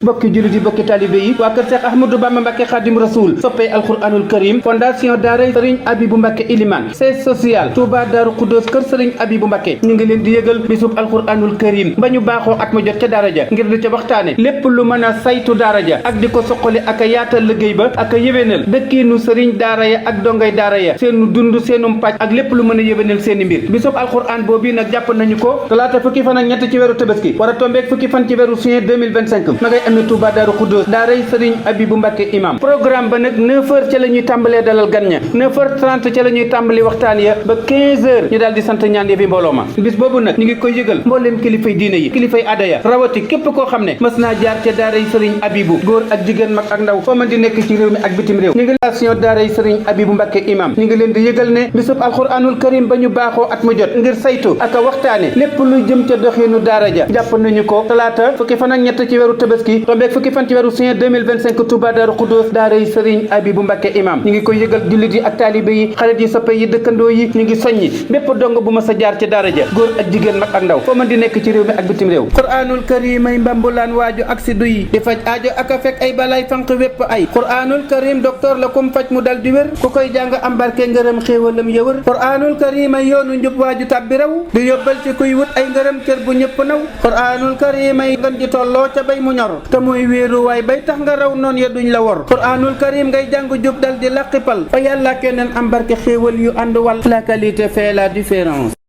bokki jullit yi bokki talibé yi waa kër Cheikh Ahmadou Bamba Mbacké Khadim Rasoul soppee alquranul karim fondation daara Serigne Abibou Mbacké Iliman siège social Touba Darou Khoudoss kër Serigne Abibou Mbacké ñu ngi leen di yëgal bisub alquranul karim ba ñu baaxoo at ma jot ca daara ja ngir di ca waxtaane lépp lu mën a saytu daara ja ak di ko soqali ak a yaatal liggéey ba ak a yéwénal dëkkiinu Serigne daara ya ak dongay daara ya seenu dund seenum pàcc ak lépp lu mën a yéwénal seeni mbir bisub alquran boobu nag jàpp nañu ko talaata fukki fan ak ñett ci weeru tabaski war a tombeek fukki fan ci weeru juin 2025 amee Touba Darou Khoudoss daaray Serigne Abibou Mbacké imam programme ba nag 9h ca la ñuy tàmbalee dalal gan ña 9h30 ca la ñuy tàmbali waxtaan ya ba 15h ñu daal di sant ñaan ya fi mbooloo ma bis boobu nag ñu ngi koy yëgal mbooleem kilifay diine yi kilifay aada ya rawati képp koo xam ne mas naa jaar ca daaray Serigne Abibou góor ak jigéen mag ak ndaw foo mën di nekk ci réew mi ak bitim réew ñu ngi relation daaray Serigne Abibou Mbacké imam ñu ngi leen di yëgal ne bisub alquranul karim ba ñu baaxoo at mu jot ngir saytu ak a waxtaane lépp lu jëm ca doxinu daara ja jàpp nañu ko talaata fukki fan ak ñett ci weeru tabaski tombeek fukki fan ci weeru juin 2025 Touba Darou Khoudoss daaray Serigne Abibou Mbacké imam ñu ngi koy yëgal jullit yi ak taalibe yi xarit yi soppe yi dëkkandoo yi ñu ngi soññi bépp dong bu ma sa jaar ca daara ja góor ak jigéen mag ak ndaw foo mën di nekk ci réew mi ak bitim réew quranul karim ay mbambulaan waaju ak si duy di faj aajo ak a fekk ay balaay fanq wépp ay quranul karim docteur la kum faj mu dal di wér ku koy jàng am barke ngërëm xéewalam yëwër quranul karim ay yoonu njub waaju tàbbi raw di yóbbal ci kuy wut ay ngërëm cër bu ñëpp naw quranul karim ay ngën di tolloo ca bay mu ñor te muy wéeru waay bay tax nga raw noon ya duñ la wor quranul karim ngay jàng jub dal di laqipal fa yàlla keneen am barke xéewal yu ànd wal la qualité fait la différence.